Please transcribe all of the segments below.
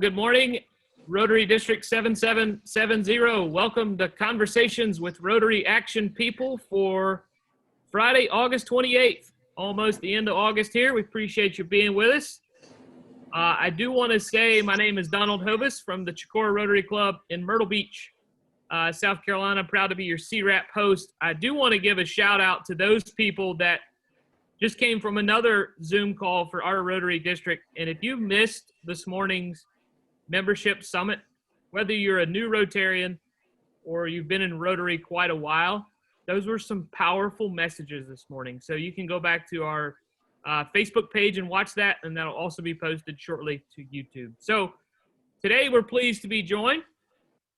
Good morning, Rotary District 7770. Welcome to Conversations with Rotary Action People for Friday, August 28th. Almost the end of August here. We appreciate you being with us. I do want to say my name is Donald Hovis from the Chicora Rotary Club in Myrtle Beach, South Carolina. Proud to be your CWRAP host. I do want to give a shout out to those people that just came from another Zoom call for our Rotary District. And if you missed this morning's membership summit, whether you're a new Rotarian or you've been in Rotary quite a while, those were some powerful messages this morning. So you can go back to our Facebook page and watch that, and that'll also be posted shortly to YouTube. So today we're pleased to be joined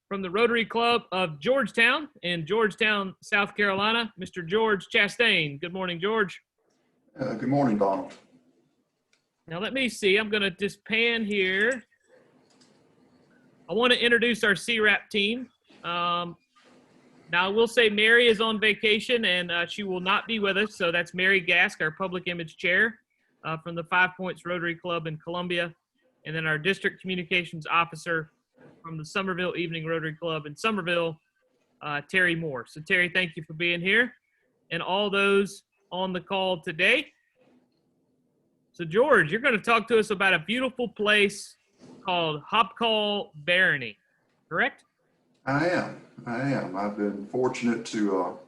from the Rotary Club of Georgetown in Georgetown, South Carolina, Mr. George Chastain. Good morning, George. Good morning, Donald. Now let me see, I'm gonna just pan here. I want to introduce our CWRAP team. Now, I will say Mary is on vacation, and she will not be with us. So that's Mary Gask, our Public Image Chair from the 5 Points Rotary Club in Columbia, and then our District Communications Officer from the Somerville Evening Rotary Club in Somerville, Terry Moore. So, Terry, thank you for being here, and all those on the call today. So, George, you're going to talk to us about a beautiful place called Hobcaw Barony, correct? I am. I've been fortunate to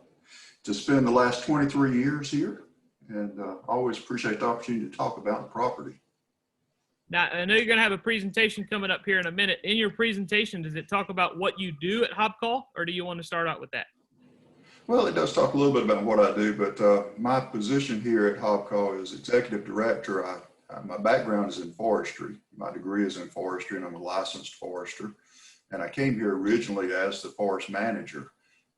spend the last 23 years here, and always appreciate the opportunity to talk about the property. Now, I know you're going to have a presentation coming up here in a minute. In your presentation, does it talk about what you do at Hobcaw, or do you want to start out with that? Well, it does talk a little bit about what I do, but my position here at Hobcaw is Executive Director. My background is in forestry. My degree is in forestry, and I'm a licensed forester. And I came here originally as the forest manager,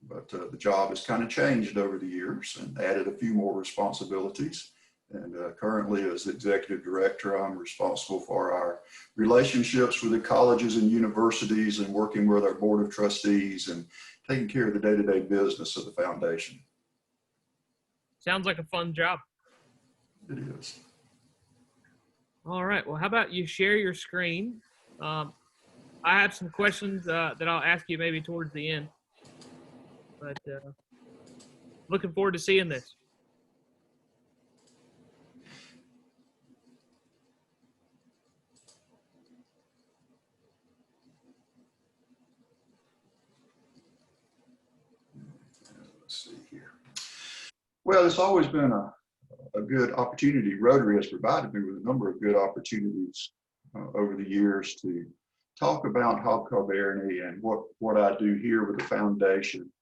but the job has kind of changed over the years and added a few more responsibilities. And currently, as Executive Director, I'm responsible for our relationships with the colleges and universities and working with our Board of Trustees and taking care of the day-to-day business of the foundation. Sounds like a fun job. It is. All right. Well, how about you share your screen? I have some questions that I'll ask you maybe towards the end. But looking forward to seeing this. Let's see here. Well, it's always been a good opportunity. Rotary has provided me with a number of good opportunities over the years to talk about Hobcaw Barony and what I do here with the foundation,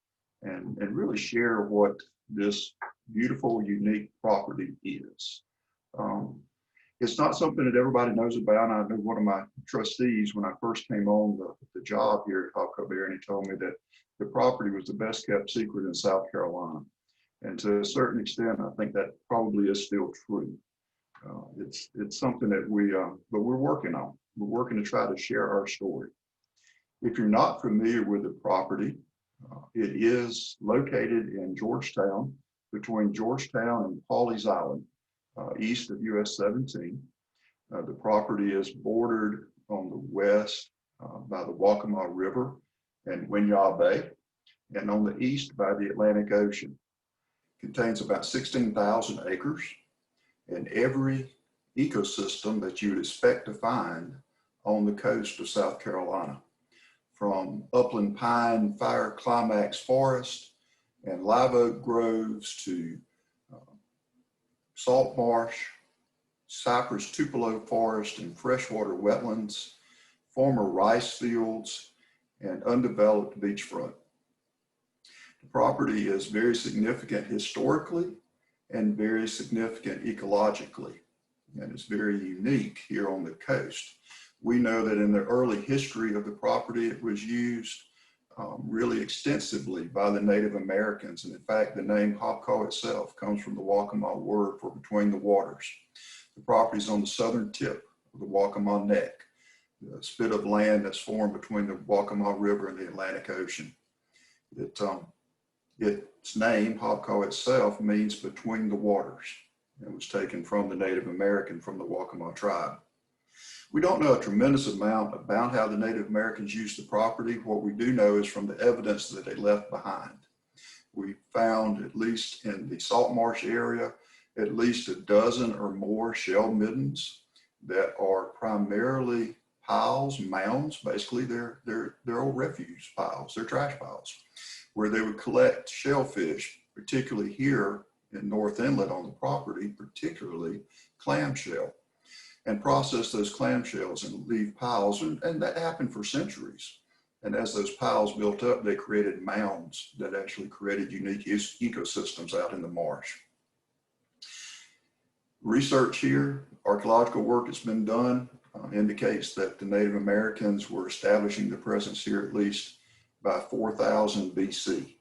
and really share what this beautiful, unique property is. It's not something that everybody knows about. I know one of my trustees, when I first came on the job here at Hobcaw Barony, told me that the property was the best kept secret in South Carolina. And to a certain extent, I think that probably is still true. It's something that but we're working on. We're working to try to share our story. If you're not familiar with the property, it is located in Georgetown, between Georgetown and Pawleys Island, east of US 17. The property is bordered on the west by the Waccamaw River and Winyah Bay, and on the east by the Atlantic Ocean. Contains about 16,000 acres, and every ecosystem that you would expect to find on the coast of South Carolina, from upland pine, fire climax forest, and live oak groves to salt marsh, cypress tupelo forest, and freshwater wetlands, former rice fields, and undeveloped beachfront. The property is very significant historically and very significant ecologically, and it's very unique here on the coast. We know that in the early history of the property, it was used really extensively by the Native Americans. And in fact, the name Hobcaw itself comes from the Waccamaw word for between the waters. The property is on the southern tip of the Waccamaw Neck, the spit of land that's formed between the Waccamaw River and the Atlantic Ocean. Its name, Hobcaw itself, means between the waters. It was taken from the Native American, from the Waccamaw tribe. We don't know a tremendous amount about how the Native Americans used the property. What we do know is from the evidence that they left behind. We found, at least in the salt marsh area, at least a dozen or more shell middens that are primarily piles, mounds. Basically they're old refuse piles, they're trash piles, where they would collect shellfish, particularly here in North Inlet on the property, particularly clamshell, and process those clamshells and leave piles, and that happened for centuries. And as those piles built up, they created mounds that actually created unique ecosystems out in the marsh. Research here, archaeological work that's been done, indicates that the Native Americans were establishing their presence here at least by 4000 BC.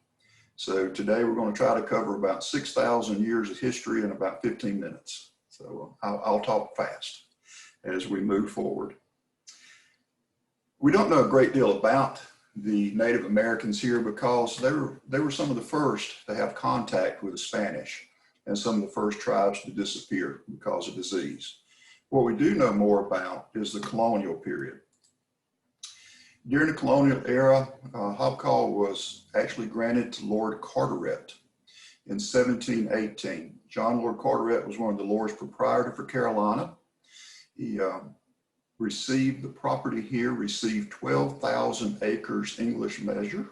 So today we're going to try to cover about 6,000 years of history in about 15 minutes. So I'll talk fast as we move forward. We don't know a great deal about the Native Americans here because they were some of the first to have contact with the Spanish and some of the first tribes to disappear because of disease. What we do know more about is the colonial period. During the colonial era, Hobcaw was actually granted to Lord Carteret in 1718. John Lord Carteret was one of the Lords Proprietor for Carolina. He received the property here, received 12,000 acres English measure.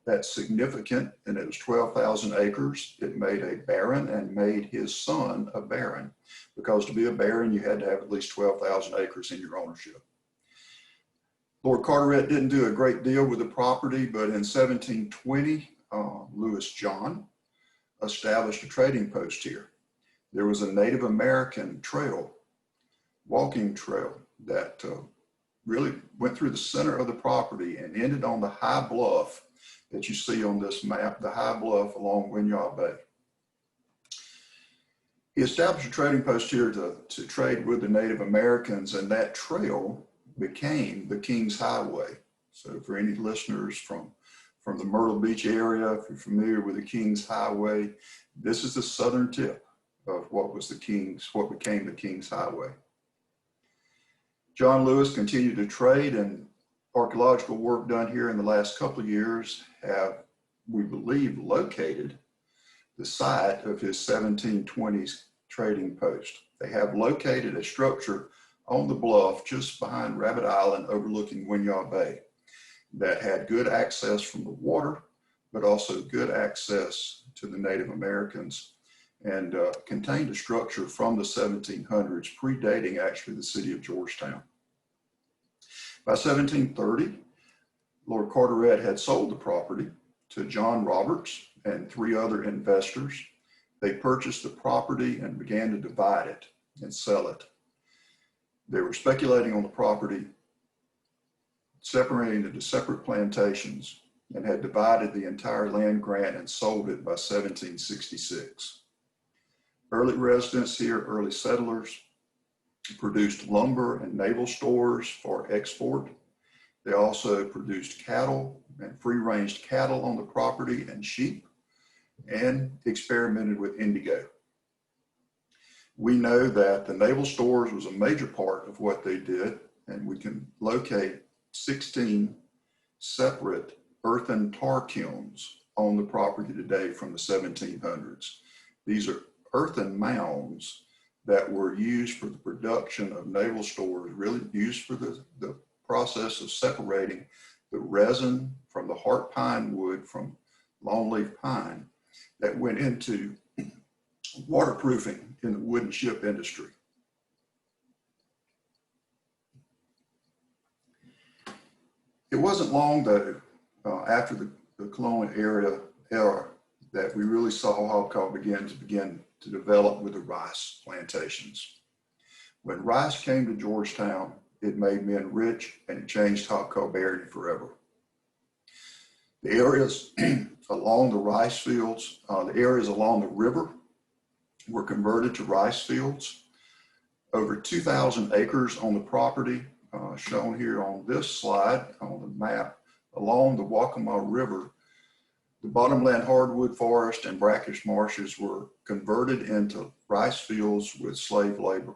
That's significant, and it was 12,000 acres. It made a baron and made his son a baron, because to be a baron, you had to have at least 12,000 acres in your ownership. Lord Carteret didn't do a great deal with the property, but in 1720, Louis John established a trading post here. There was a Native American trail, walking trail, that really went through the center of the property and ended on the high bluff that you see on this map, the high bluff along Winyah Bay. He established a trading post here to trade with the Native Americans, and that trail became the King's Highway. So for any listeners from the Myrtle Beach area, if you're familiar with the King's Highway, this is the southern tip of what became the King's Highway. John Lewis continued to trade, and archaeological work done here in the last couple of years have, we believe, located the site of his 1720s trading post. They have located a structure on the bluff just behind Rabbit Island overlooking Winyah Bay that had good access from the water, but also good access to the Native Americans, and contained a structure from the 1700s, predating actually the city of Georgetown. By 1730, Lord Carteret had sold the property to John Roberts and 3 other investors. They purchased the property and began to divide it and sell it. They were speculating on the property, separating it into separate plantations, and had divided the entire land grant and sold it by 1766. Early residents here, early settlers, produced lumber and naval stores for export. They also produced cattle and free-range cattle on the property and sheep, and experimented with indigo. We know that the naval stores was a major part of what they did, and we can locate 16 separate earthen tar kilns on the property today from the 1700s. These are earthen mounds that were used for the production of naval stores, really used for the process of separating the resin from the heart pine wood from longleaf pine that went into waterproofing in the wooden ship industry. It wasn't long though, after the colonial era that we really saw Hobcaw begin to develop with the rice plantations. When rice came to Georgetown, it made men rich, and it changed Hobcaw Barony forever. The areas along the rice fields, the areas along the river were converted to rice fields. Over 2,000 acres on the property, shown here on this slide on the map, along the Waccamaw River. The bottomland hardwood forest and brackish marshes were converted into rice fields with slave labor.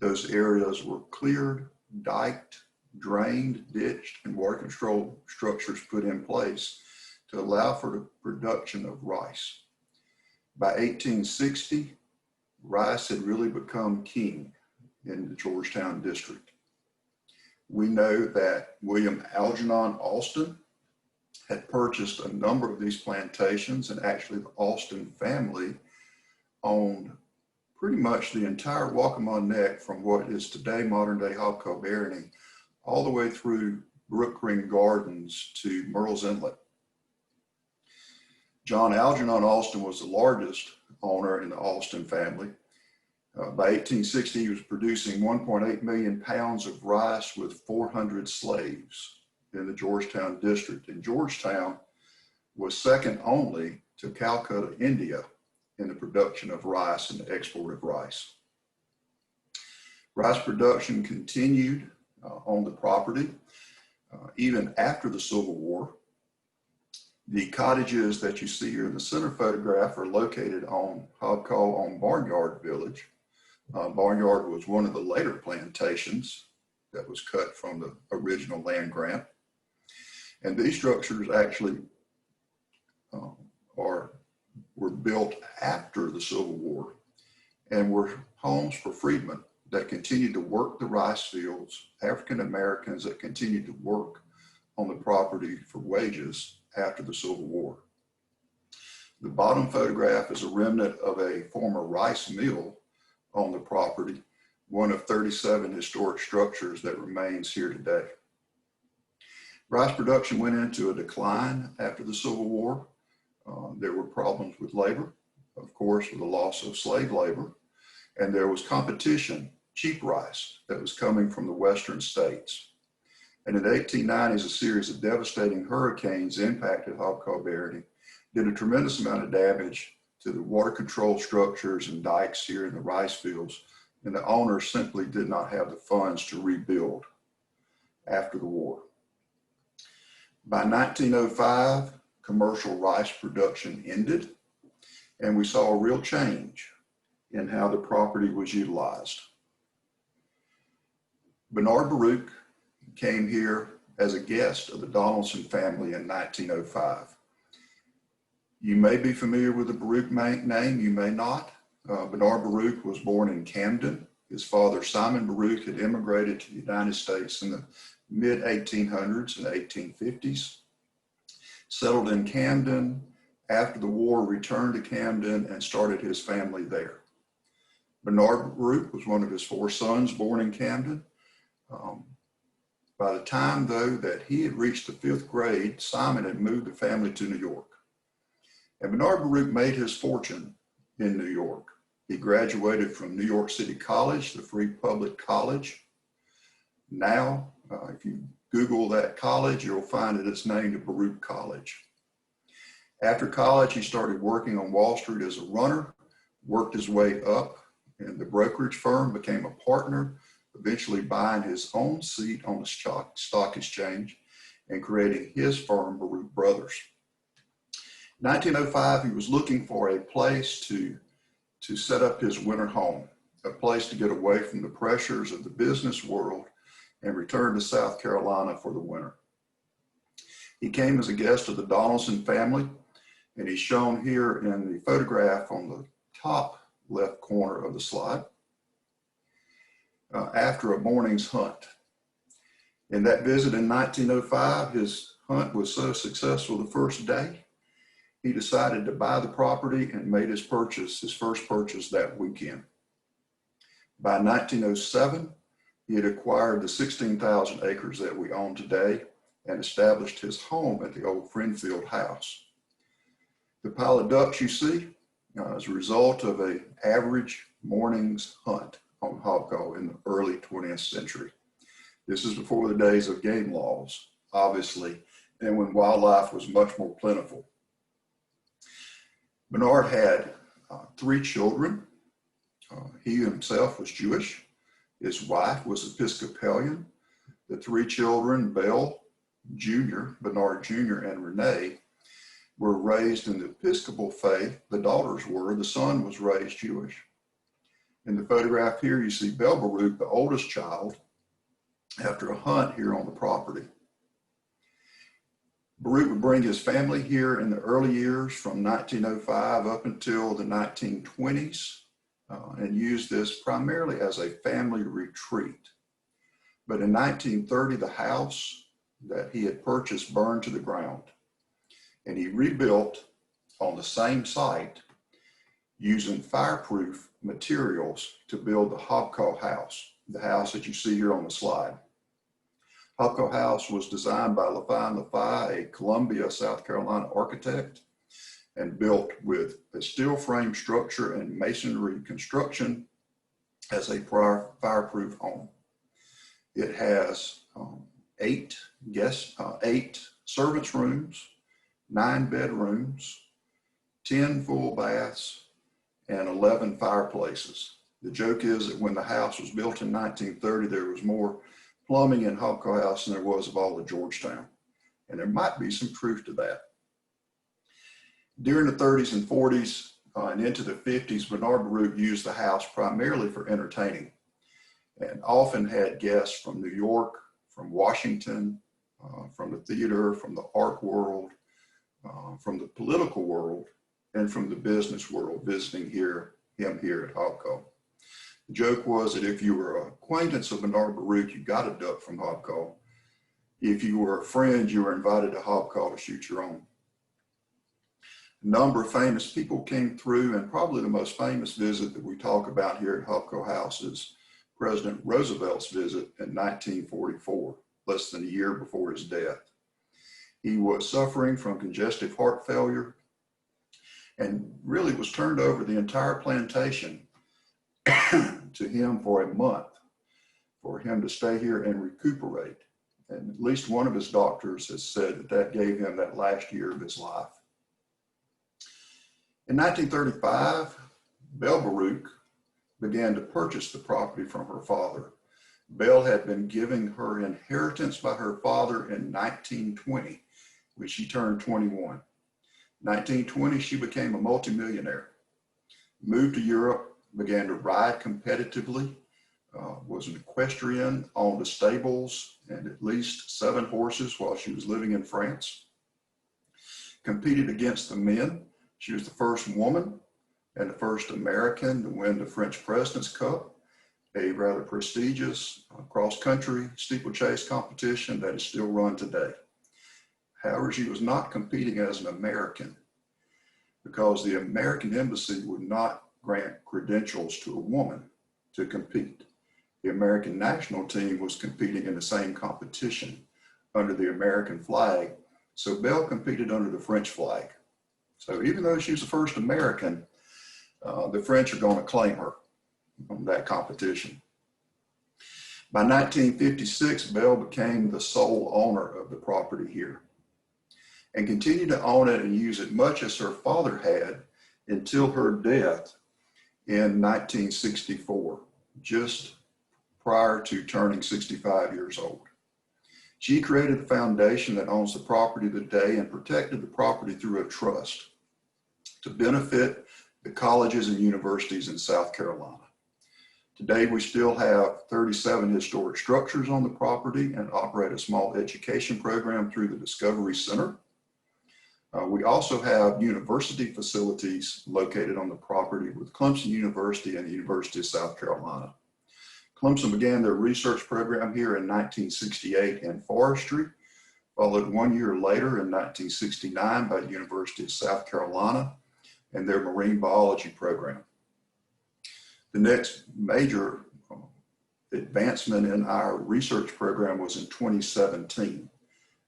Those areas were cleared, diked, drained, ditched, and water control structures put in place to allow for the production of rice. By 1860, rice had really become king in the Georgetown district. We know that William Algernon Alston had purchased a number of these plantations, and actually the Alston family owned pretty much the entire Waccamaw Neck from what is today modern-day Hobcaw Barony all the way through Brookring Gardens to Murrells Inlet. John Algernon Alston was the largest owner in the Alston family. By 1860, he was producing 1.8 million pounds of rice with 400 slaves in the Georgetown district. And Georgetown was second only to Calcutta, India, in the production of rice and the export of rice. Rice production continued on the property even after the Civil War. The cottages that you see here in the center photograph are located on Hobcaw on Barnyard Village. Barnyard was one of the later plantations that was cut from the original land grant. And these structures actually were built after the Civil War and were homes for freedmen that continued to work the rice fields, African Americans that continued to work on the property for wages after the Civil War. The bottom photograph is a remnant of a former rice mill on the property, one of 37 historic structures that remains here today. Rice production went into a decline after the Civil War. There were problems with labor, of course, with the loss of slave labor, and there was competition, cheap rice, that was coming from the western states. And in the 1890s, a series of devastating hurricanes impacted Hobcaw Barony, did a tremendous amount of damage to the water control structures and dikes here in the rice fields, and the owners simply did not have the funds to rebuild after the war. By 1905, commercial rice production ended, and we saw a real change in how the property was utilized. Bernard Baruch came here as a guest of the Donaldson family in 1905. You may be familiar with the Baruch name, you may not. Bernard Baruch was born in Camden. His father, Simon Baruch, had immigrated to the United States in the mid-1800s and 1850s. Settled in Camden. After the war, returned to Camden and started his family there. Bernard Baruch was one of his 4 sons born in Camden. By the time, though, that he had reached the 5th grade, Simon had moved the family to New York. And Bernard Baruch made his fortune in New York. He graduated from New York City College, the free public college. Now, if you Google that college, you'll find that it's named Baruch College. After college, he started working on Wall Street as a runner, worked his way up in the brokerage firm, became a partner, eventually buying his own seat on the stock exchange and creating his firm, Baruch Brothers. In 1905, he was looking for a place to set up his winter home, a place to get away from the pressures of the business world and return to South Carolina for the winter. He came as a guest of the Donaldson family, and he's shown here in the photograph on the top left corner of the slide, after a morning's hunt. In that visit in 1905, his hunt was so successful the first day, he decided to buy the property and made his first purchase that weekend. By 1907, he had acquired the 16,000 acres that we own today and established his home at the old Friendfield house. The pile of ducks you see is a result of an average morning's hunt on Hobcaw in the early 20th century. This is before the days of game laws, obviously, and when wildlife was much more plentiful. Bernard had 3 children. He himself was Jewish. His wife was Episcopalian. The 3 children, Belle Jr., Bernard Jr., and Renee, were raised in the Episcopal faith. The daughters were. The son was raised Jewish. In the photograph here, you see Bell Baruch, the oldest child, after a hunt here on the property. Baruch would bring his family here in the early years from 1905 up until the 1920s and used this primarily as a family retreat. But in 1930, the house that he had purchased burned to the ground, and he rebuilt on the same site using fireproof materials to build the Hobcaw house, the house that you see here on the slide. Hobcaw House was designed by LaFi & LaFi, a Columbia, South Carolina architect, and built with a steel frame structure and masonry construction as a fireproof home. It has 8 servants' rooms, 9 bedrooms, 10 full baths, and 11 fireplaces. The joke is that when the house was built in 1930, there was more plumbing in Hobcaw House than there was of all of Georgetown. And there might be some truth to that. During the 30s and 40s and into the 50s, Bernard Baruch used the house primarily for entertaining and often had guests from New York, from Washington, from the theater, from the art world, from the political world, and from the business world visiting him here at Hobcaw. The joke was that if you were an acquaintance of Bernard Baruch, you got a duck from Hobcaw. If you were a friend, you were invited to Hobcaw to shoot your own. A number of famous people came through, and probably the most famous visit that we talk about here at Hobcaw House is President Roosevelt's visit in 1944, less than a year before his death. He was suffering from congestive heart failure and really was turned over the entire plantation to him for a month for him to stay here and recuperate. And at least one of his doctors has said that that gave him that last year of his life. In 1935, Bell Baruch began to purchase the property from her father. Bell had been giving her inheritance by her father in 1920, when she turned 21. 1920, she became a multimillionaire, moved to Europe, began to ride competitively, was an equestrian, owned the stables and at least 7 horses while she was living in France. Competed against the men. She was the first woman and the first American to win the French President's Cup, a rather prestigious cross-country steeplechase competition that is still run today. However, she was not competing as an American because the American embassy would not grant credentials to a woman to compete. The American national team was competing in the same competition under the American flag, so Bell competed under the French flag. So even though she was the first American, the French are going to claim her on that competition. By 1956, Bell became the sole owner of the property here and continued to own it and use it much as her father had until her death in 1964, just prior to turning 65 years old. She created the foundation that owns the property today and protected the property through a trust to benefit the colleges and universities in South Carolina. Today, we still have 37 historic structures on the property and operate a small education program through the Discovery Center. We also have university facilities located on the property with Clemson University and the University of South Carolina. Clemson began their research program here in 1968 in forestry, followed 1 year later in 1969 by the University of South Carolina and their marine biology program. The next major advancement in our research program was in 2017,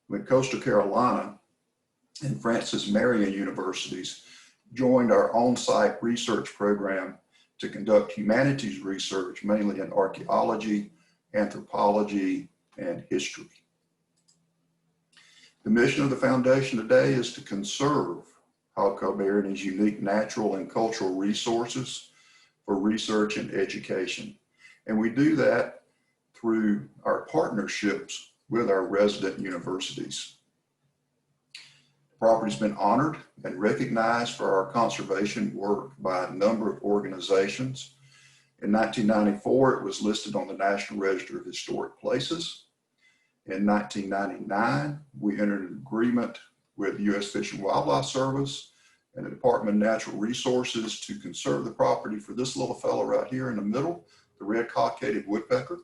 when Coastal Carolina and Francis Marion universities joined our on-site research program to conduct humanities research, mainly in archaeology, anthropology, and history. The mission of the foundation today is to conserve Hobcaw Barony's unique natural and cultural resources for research and education. And we do that through our partnerships with our resident universities. The property's been honored and recognized for our conservation work by a number of organizations, In 1994, it was listed on the National Register of Historic Places. In 1999, we entered an agreement with the U.S. Fish and Wildlife Service and the Department of Natural Resources to conserve the property for this little fellow right here in the middle, the red cockaded woodpecker.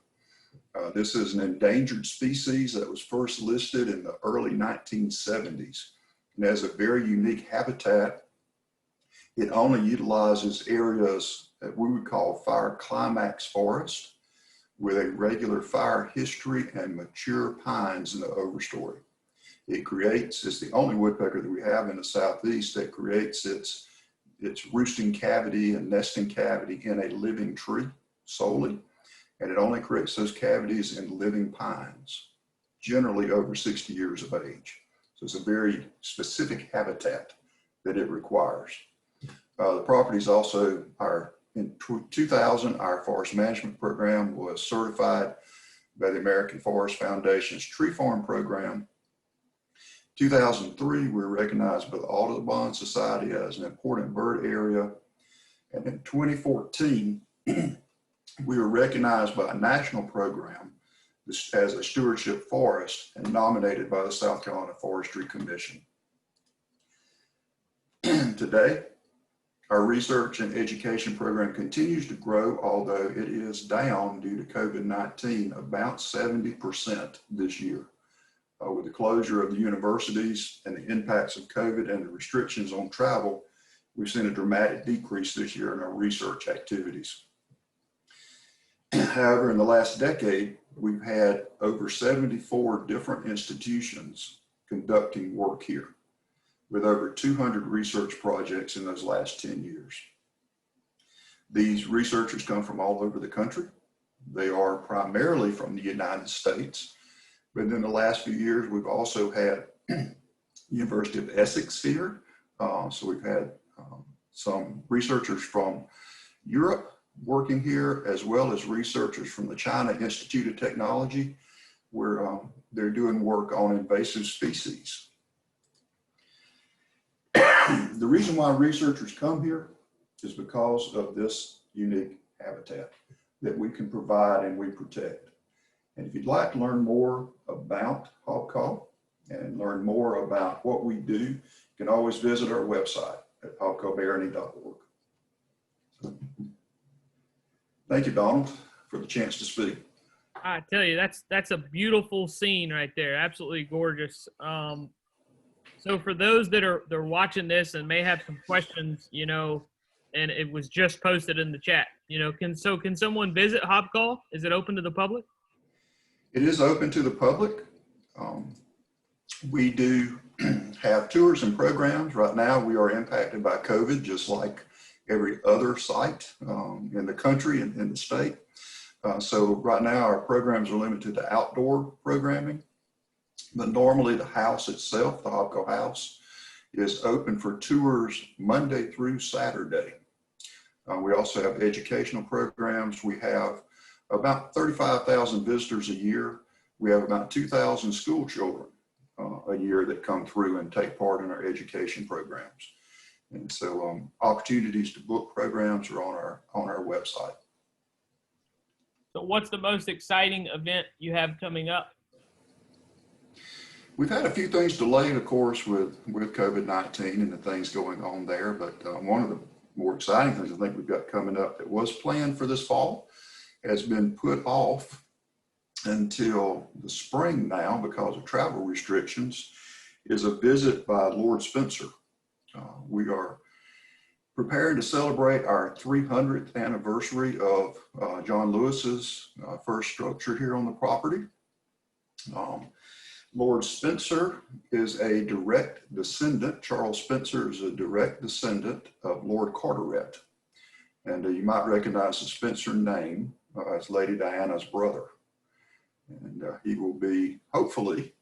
This is an endangered species that was first listed in the early 1970s and has a very unique habitat. It only utilizes areas that we would call fire climax forest with a regular fire history and mature pines in the overstory. It's the only woodpecker that we have in the Southeast that creates its roosting cavity and nesting cavity in a living tree solely. And it only creates those cavities in living pines, generally over 60 years of age. So it's a very specific habitat that it requires. The property is also in 2000, our forest management program was certified by the American Forest Foundation's Tree Farm Program. 2003, we were recognized by the Audubon Society as an important bird area. And in 2014, we were recognized by a national program as a stewardship forest and nominated by the South Carolina Forestry Commission. Today, our research and education program continues to grow, although it is down due to COVID-19 about 70% this year. With the closure of the universities and the impacts of COVID and the restrictions on travel, we've seen a dramatic decrease this year in our research activities. However, in the last decade, we've had over 74 different institutions conducting work here, with over 200 research projects in those last 10 years. These researchers come from all over the country. They are primarily from the United States, but in the last few years, we've also had University of Essex here. So we've had some researchers from Europe working here, as well as researchers from the China Institute of Technology, where they're doing work on invasive species. The reason why researchers come here is because of this unique habitat that we can provide and we protect. And if you'd like to learn more about Hobcaw and learn more about what we do, you can always visit our website at hobcawbarony.org. Thank you, Donald, for the chance to speak. I tell you, that's a beautiful scene right there. Absolutely gorgeous. So for those that are watching this and may have some questions, and it was just posted in the chat, can someone visit Hobcaw? Is it open to the public? It is open to the public. We do have tours and programs. Right now, we are impacted by COVID, just like every other site in the country and in the state. So right now, our programs are limited to outdoor programming. But normally the house itself, the Hobcaw House, is open for tours Monday through Saturday. We also have educational programs. We have about 35,000 visitors a year. We have about 2,000 school children a year that come through and take part in our education programs. And so opportunities to book programs are on our website. So what's the most exciting event you have coming up? We've had a few things delayed, of course, with COVID-19 and the things going on there. But one of the more exciting things I think we've got coming up that was planned for this fall has been put off until the spring now because of travel restrictions, is a visit by Lord Spencer. We are preparing to celebrate our 300th anniversary of John Lewis's first structure here on the property. Lord Spencer is a direct descendant. Charles Spencer is a direct descendant of Lord Carteret. And you might recognize the Spencer name as Lady Diana's brother. And he will be, hopefully,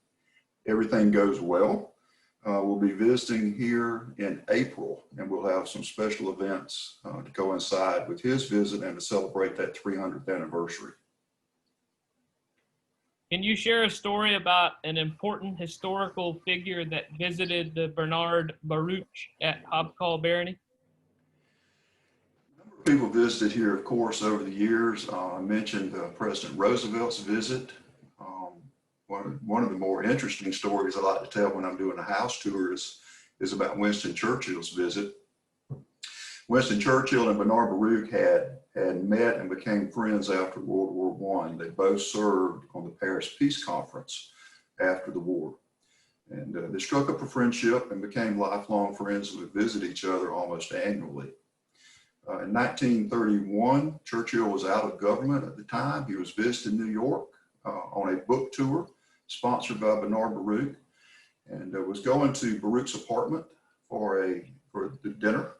everything goes well. We'll be visiting here in April, and we'll have some special events to coincide with his visit and to celebrate that 300th anniversary. Can you share a story about an important historical figure that visited the Bernard Baruch at Hobcaw Barony? A number of People visited here, of course, over the years. I mentioned President Roosevelt's visit. One of the more interesting stories I like to tell when I'm doing a house tour is about Winston Churchill's visit. Winston Churchill and Bernard Baruch had met and became friends after World War I. They both served on the Paris Peace Conference after the war. And they struck up a friendship and became lifelong friends and would visit each other almost annually. In 1931, Churchill was out of government at the time. He was visiting New York on a book tour sponsored by Bernard Baruch, and was going to Baruch's apartment for the dinner.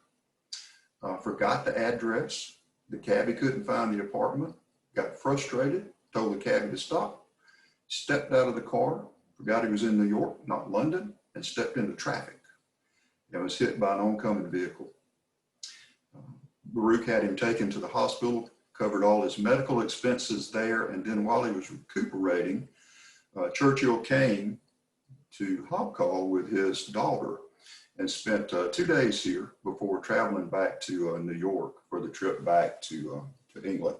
Forgot the address. The cabbie couldn't find the apartment, got frustrated, told the cabbie to stop, stepped out of the car, forgot he was in New York, not London, and stepped into traffic and was hit by an oncoming vehicle. Baruch had him taken to the hospital, covered all his medical expenses there, and then while he was recuperating, Churchill came to Hobcaw with his daughter and spent 2 days here before traveling back to New York for the trip back to England.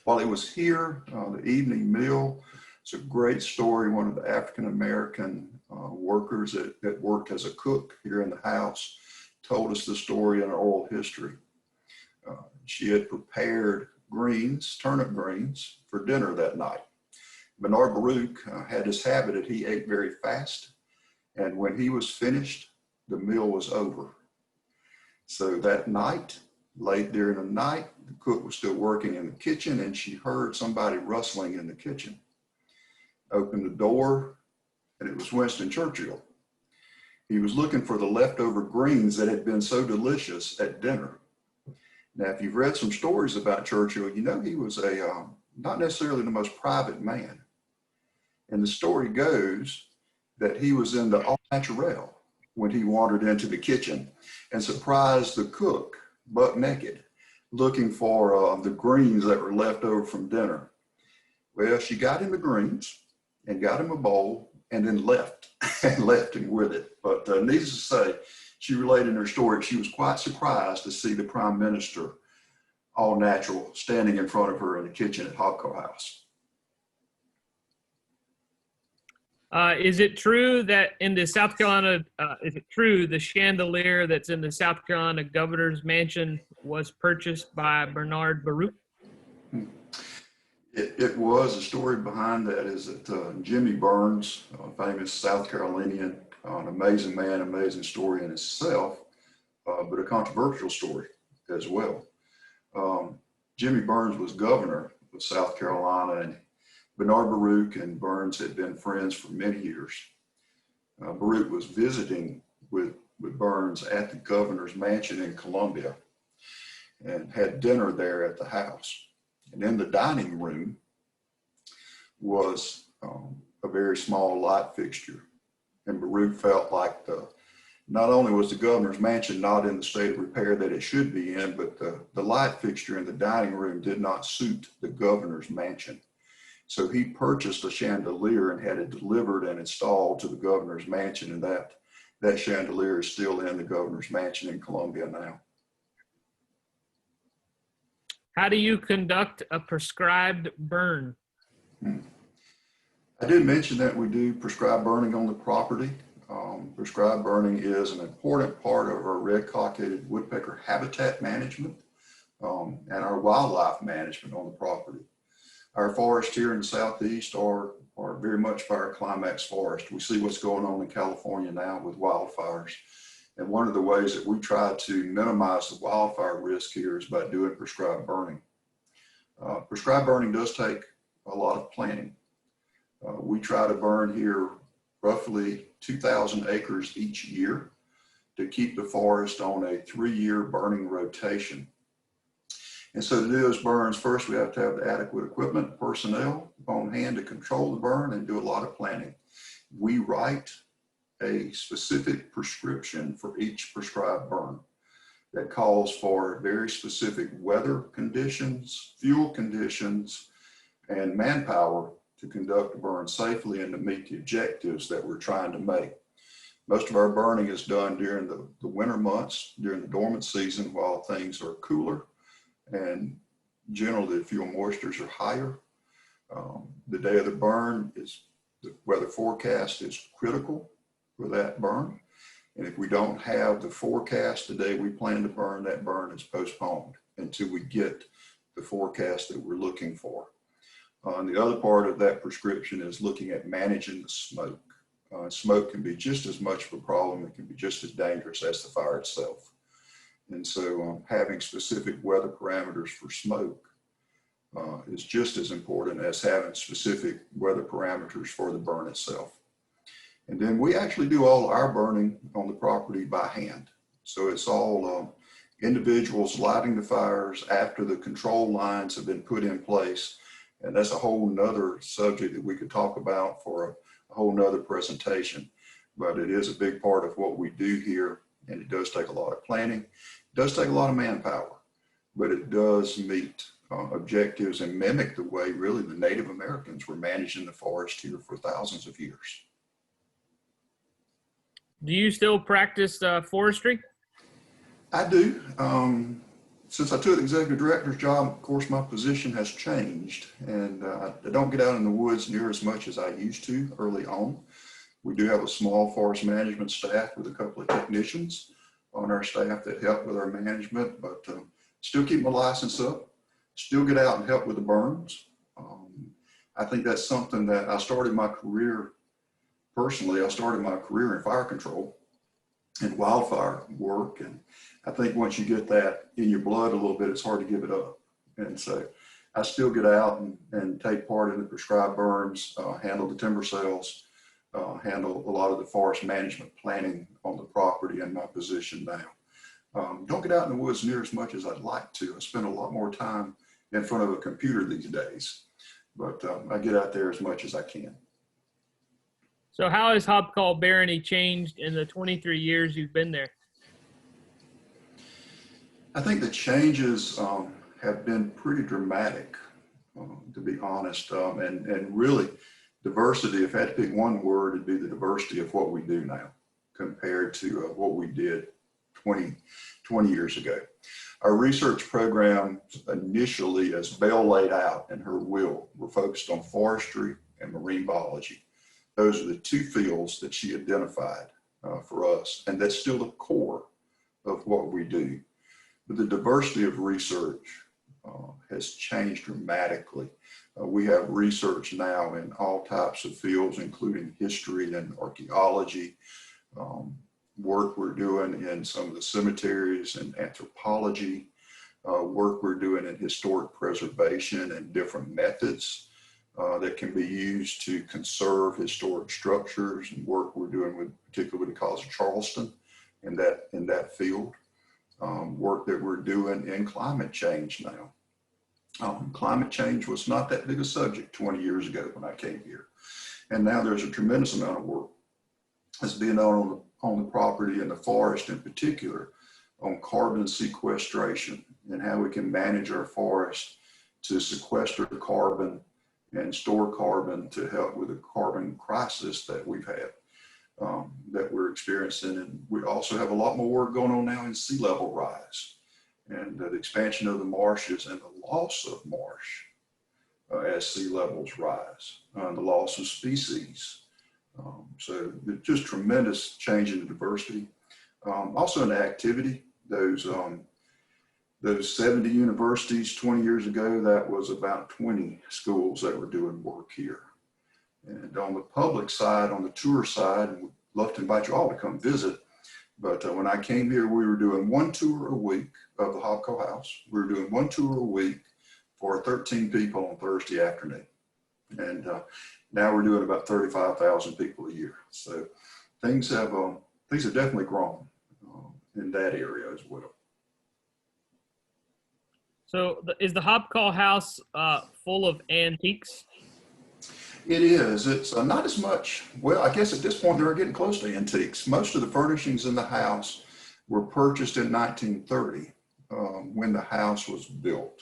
While he was here, the evening meal, it's a great story. One of the African-American workers that worked as a cook here in the house told us the story in our oral history. She had prepared greens, turnip greens, for dinner that night. Bernard Baruch had this habit that he ate very fast, and when he was finished, the meal was over. So that night, late during the night, the cook was still working in the kitchen, and she heard somebody rustling in the kitchen. Opened the door, and it was Winston Churchill. He was looking for the leftover greens that had been so delicious at dinner. Now, if you've read some stories about Churchill, you know he was not necessarily the most private man. And the story goes that he was in the au naturel when he wandered into the kitchen and surprised the cook buck naked, looking for the greens that were left over from dinner. Well, she got him the greens and got him a bowl and then left and left him with it. But needless to say, she related in her story, she was quite surprised to see the Prime Minister, all natural, standing in front of her in the kitchen at Hobcaw House. Is it true that in the South Carolina, the chandelier that's in the South Carolina governor's mansion was purchased by Bernard Baruch? It was. The story behind that is that Jimmy Burns, a famous South Carolinian, an amazing man, amazing story in itself, but a controversial story as well. Jimmy Burns was governor of South Carolina, and Bernard Baruch and Burns had been friends for many years. Baruch was visiting with Burns at the governor's mansion in Columbia and had dinner there at the house. And in the dining room was a very small light fixture. And Baruch felt like not only was the governor's mansion not in the state of repair that it should be in, but the light fixture in the dining room did not suit the governor's mansion. So he purchased a chandelier and had it delivered and installed to the governor's mansion, and that chandelier is still in the governor's mansion in Columbia now. How do you conduct a prescribed burn? I did mention that we do prescribed burning on the property. Prescribed burning is an important part of our red-cockaded woodpecker habitat management and our wildlife management on the property. Our forests here in the Southeast are very much fire climax forest. We see what's going on in California now with wildfires. And one of the ways that we try to minimize the wildfire risk here is by doing prescribed burning. Prescribed burning does take a lot of planning. We try to burn here roughly 2,000 acres each year to keep the forest on a 3-year burning rotation. And so to do those burns, first we have to have the adequate equipment, personnel on hand to control the burn and do a lot of planning. We write a specific prescription for each prescribed burn that calls for very specific weather conditions, fuel conditions, and manpower to conduct the burn safely and to meet the objectives that we're trying to make. Most of our burning is done during the winter months, during the dormant season, while things are cooler and generally the fuel moistures are higher. The day of the burn the weather forecast is critical for that burn. And if we don't have the forecast the day we plan to burn, that burn is postponed until we get the forecast that we're looking for. And the other part of that prescription is looking at managing the smoke. Smoke can be just as much of a problem. It can be just as dangerous as the fire itself. And so having specific weather parameters for smoke is just as important as having specific weather parameters for the burn itself. And then we actually do all our burning on the property by hand. So it's all individuals lighting the fires after the control lines have been put in place. And that's a whole nother subject that we could talk about for a whole nother presentation. But it is a big part of what we do here. And it does take a lot of planning. It does take a lot of manpower, but it does meet objectives and mimic the way really the Native Americans were managing the forest here for thousands of years. Do you still practice forestry? I do. Since I took the executive director's job, of course, my position has changed, and I don't get out in the woods near as much as I used to early on. We do have a small forest management staff with a couple of technicians on our staff that help with our management, but still keep my license up, still get out and help with the burns. I think that's something that I started my career, personally, I started my career in fire control and wildfire work. And I think once you get that in your blood a little bit, it's hard to give it up. And so I still get out and take part in the prescribed burns, handle the timber sales, handle a lot of the forest management planning on the property in my position now. Don't get out in the woods near as much as I'd like to. I spend a lot more time in front of a computer these days, but I get out there as much as I can. So how has Hobcaw Barony changed in the 23 years you've been there? I think the changes have been pretty dramatic, to be honest, and really diversity. If I had to pick one word, it'd be the diversity of what we do now compared to what we did 20 years ago. Our research program initially, as Belle laid out in her will, were focused on forestry and marine biology. Those are the two fields that she identified for us, and that's still the core of what we do. But the diversity of research has changed dramatically. We have research now in all types of fields, including history and archaeology, work we're doing in some of the cemeteries and anthropology, work we're doing in historic preservation and different methods that can be used to conserve historic structures, and work we're doing particularly with the College of Charleston in that field. Work that we're doing in climate change now. Climate change was not that big a subject 20 years ago when I came here. And now there's a tremendous amount of work that's being done on the property and the forest in particular on carbon sequestration and how we can manage our forest to sequester carbon and store carbon to help with the carbon crisis that we've had, that we're experiencing. And we also have a lot more work going on now in sea level rise and the expansion of the marshes and the loss of marsh as sea levels rise, the loss of species. So just tremendous change in the diversity. Also in the activity, those 70 universities 20 years ago, that was about 20 schools that were doing work here. And on the public side, on the tour side, and we'd love to invite you all to come visit, but when I came here, we were doing one tour a week of the Hobcaw House. We were doing one tour a week for 13 people on Thursday afternoon. And now we're doing about 35,000 people a year. So things have definitely grown in that area as well. So is the Hobcaw House full of antiques? It is. It's not as much. Well, I guess at this point they're getting close to antiques. Most of the furnishings in the house were purchased in 1930 when the house was built.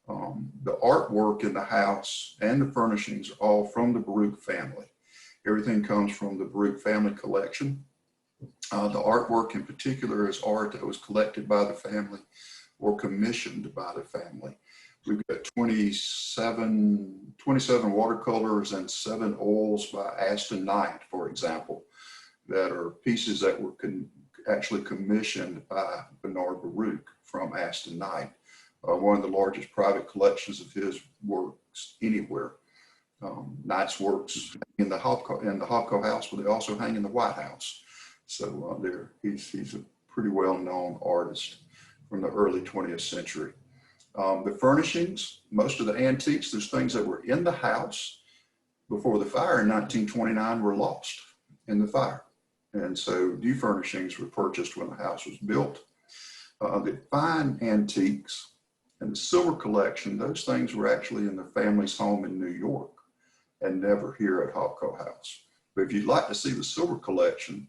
The artwork in the house and the furnishings are all from the Baruch family. Everything comes from the Baruch family collection. The artwork in particular is art that was collected by the family or commissioned by the family. We've got 27 watercolors and 7 oils by Aston Knight, for example, that are pieces that were actually commissioned by Bernard Baruch from Aston Knight, one of the largest private collections of his works anywhere. Knight's works in the Hobcaw House, but they also hang in the White House. So he's a pretty well-known artist from the early 20th century. The furnishings, most of the antiques, there's things that were in the house before the fire in 1929 were lost in the fire. And so new furnishings were purchased when the house was built. The fine antiques and the silver collection, those things were actually in the family's home in New York and never here at Hobcaw House. But if you'd like to see the silver collection,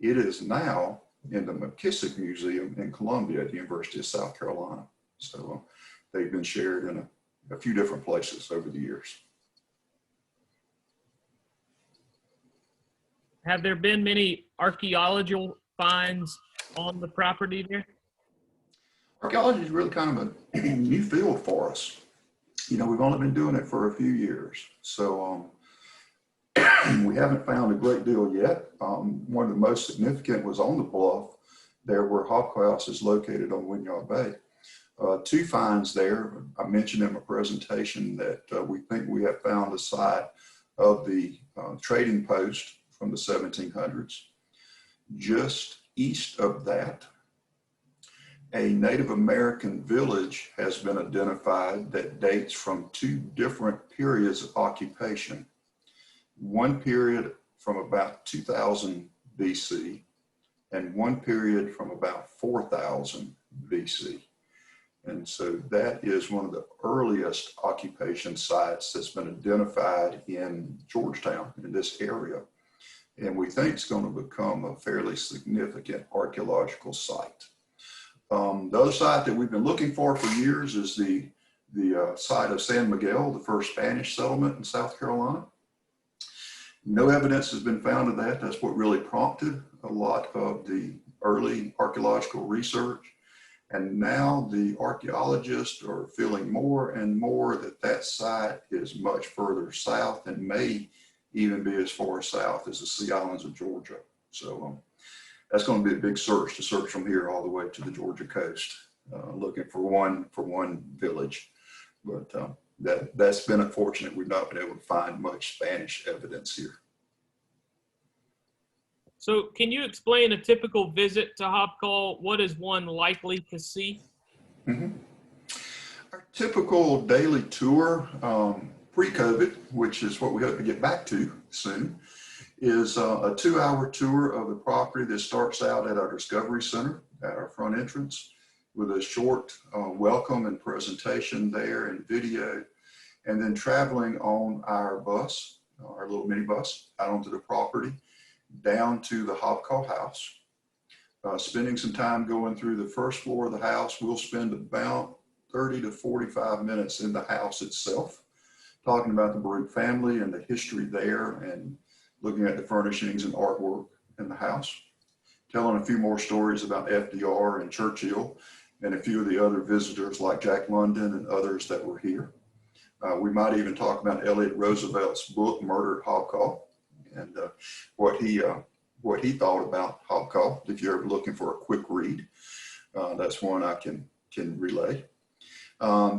it is now in the McKissick Museum in Columbia at the University of South Carolina. So they've been shared in a few different places over the years. Have there been many archaeological finds on the property there? Archaeology is really kind of a new field for us. You know, we've only been doing it for a few years. So we haven't found a great deal yet. One of the most significant was on the bluff there where Hobcaw House is located on Wynyard Bay. 2 finds there. I mentioned in my presentation that we think we have found the site of the trading post from the 1700s. Just east of that, a Native American village has been identified that dates from 2 different periods of occupation. One period from about 2000 BC and one period from about 4000 BC. And so that is one of the earliest occupation sites that's been identified in Georgetown, in this area. And we think it's going to become a fairly significant archaeological site. The other site that we've been looking for years is the site of San Miguel, the first Spanish settlement in South Carolina. No evidence has been found of that. That's what really prompted a lot of the early archaeological research. And now the archaeologists are feeling more and more that that site is much further south and may even be as far south as the Sea Islands of Georgia. So that's going to be a big search to search from here all the way to the Georgia coast, looking for one village. But that's been unfortunate. We've not been able to find much Spanish evidence here. So can you explain a typical visit to Hobcaw? What is one likely to see? Mm-hmm. Our typical daily tour, pre-COVID, which is what we hope to get back to soon, is a 2-hour tour of the property that starts out at our Discovery Center at our front entrance with a short welcome and presentation there and video, and then traveling on our bus, our little mini bus, out onto the property, down to the Hobcaw House, spending some time going through the first floor of the house. We'll spend about 30 to 45 minutes in the house itself, talking about the Baruch family and the history there and looking at the furnishings and artwork in the house, telling a few more stories about FDR and Churchill and a few of the other visitors like Jack London and others that were here. We might even talk about Elliot Roosevelt's book, Murder at Hobcaw, and what he thought about Hobcaw. If you're ever looking for a quick read, that's one I can relay.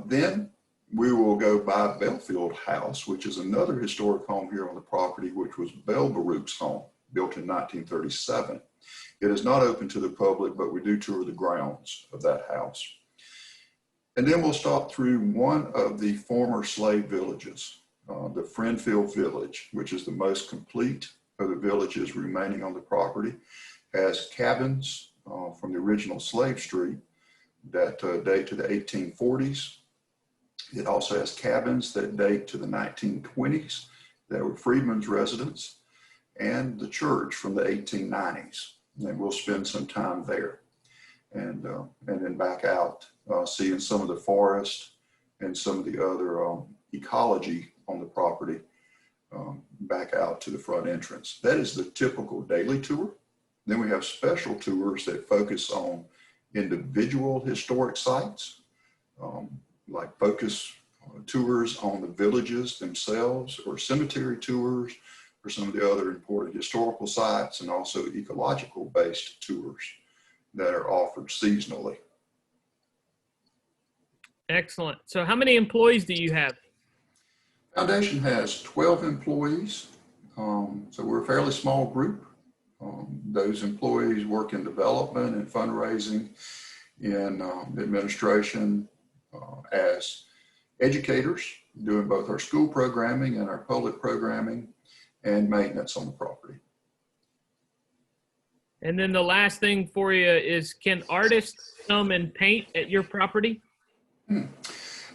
Then we will go by Belfield House, which is another historic home here on the property, which was Bell Baruch's home, built in 1937. It is not open to the public, but we do tour the grounds of that house. And then we'll stop through one of the former slave villages, the Friendfield Village, which is the most complete of the villages remaining on the property, has cabins from the original slave street that date to the 1840s. It also has cabins that date to the 1920s that were freedmen's residence, and the church from the 1890s. And we'll spend some time there, and then back out, seeing some of the forest and some of the other ecology on the property, back out to the front entrance. That is the typical daily tour. Then we have special tours that focus on individual historic sites, like focus tours on the villages themselves, or cemetery tours for some of the other important historical sites, and also ecological based tours that are offered seasonally. Excellent. So how many employees do you have? Foundation has 12 employees, so we're a fairly small group. Those employees work in development and fundraising, in administration, as educators, doing both our school programming and our public programming, and maintenance on the property. And then the last thing for you is, can artists come and paint at your property?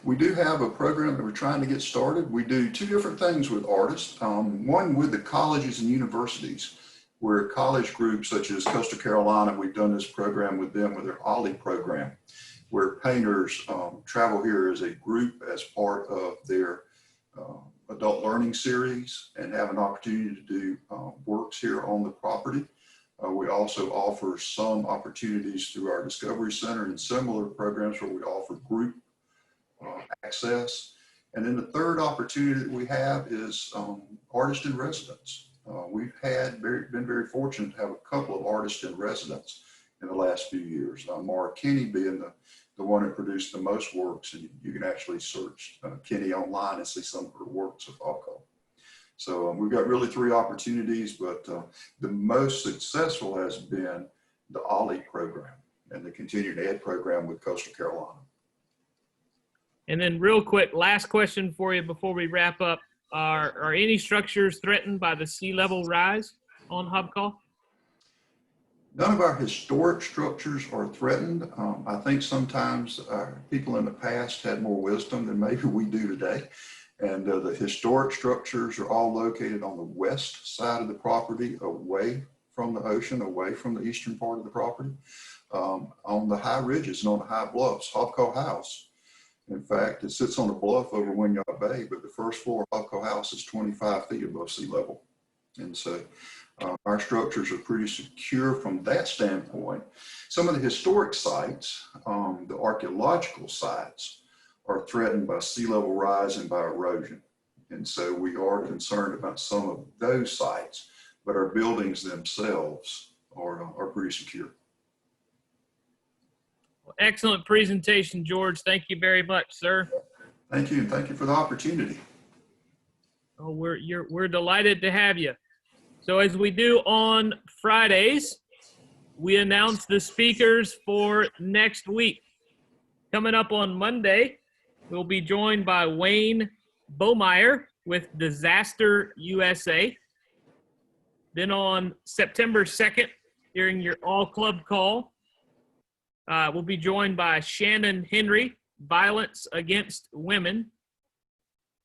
We do have a program that we're trying to get started. We do two different things with artists. One with the colleges and universities, where college groups such as Coastal Carolina, we've done this program with them with their OLLI program, where painters travel here as a group as part of their adult learning series and have an opportunity to do works here on the property. We also offer some opportunities through our Discovery Center and similar programs where we offer group access. And then the third opportunity that we have is artist in residence. We've been very fortunate to have a couple of artists in residence in the last few years. Mara Kinney being the one that produced the most works, and you can actually search Kinney online and see some of her works of Hobcaw. So we've got really three opportunities, but the most successful has been the OLLI program and the continuing ed program with Coastal Carolina. And then real quick, last question for you before we wrap up. Are any structures threatened by the sea level rise on Hobcaw? None of our historic structures are threatened. I think sometimes people in the past had more wisdom than maybe we do today. And the historic structures are all located on the west side of the property, away from the ocean, away from the eastern part of the property, on the high ridges and on the high bluffs. Hobcaw House, in fact, it sits on a bluff over Winyah Bay, but the first floor of Hobcaw House is 25 feet above sea level. And so our structures are pretty secure from that standpoint. Some of the historic sites, the archeological sites, are threatened by sea level rise and by erosion. And so we are concerned about some of those sites, but our buildings themselves are pretty secure. Well, excellent presentation, George. Thank you very much, sir. Thank you, and thank you for the opportunity. Oh, we're delighted to have you. So as we do on Fridays, we announce the speakers for next week. Coming up on Monday, we'll be joined by Wayne Bomeyer with Disaster USA. Then on September 2nd, during your all club call, we'll be joined by Shannon Henry, Violence Against Women.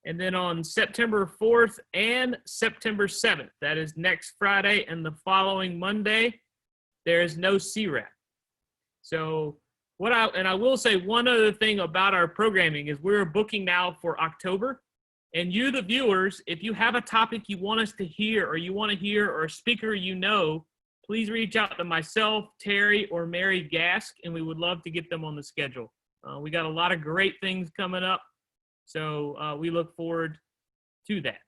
And then on September 4th and September 7th, that is next Friday and the following Monday, there is no CWRAP. So I will say one other thing about our programming is we're booking now for October. And you, the viewers, if you have a topic you want us to hear, or you want to hear, or a speaker you know, please reach out to myself, Terry, or Mary Gask, and we would love to get them on the schedule. We got a lot of great things coming up, so we look forward to that.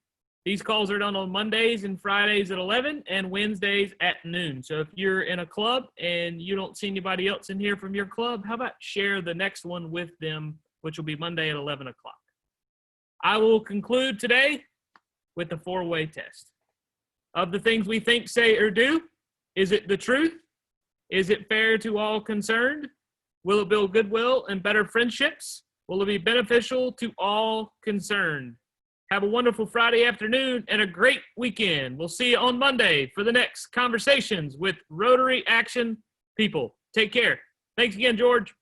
These calls are done on Mondays and Fridays at 11 and Wednesdays at noon. So if you're in a club and you don't see anybody else in here from your club, how about share the next one with them, which will be Monday at 11 o'clock. I will conclude today with the 4-way test. Of the things we think, say, or do, is it the truth? Is it fair to all concerned? Will it build goodwill and better friendships? Will it be beneficial to all concerned? Have a wonderful Friday afternoon and a great weekend. We'll see you on Monday for the next Conversations with Rotary Action People. Take care. Thanks again, George.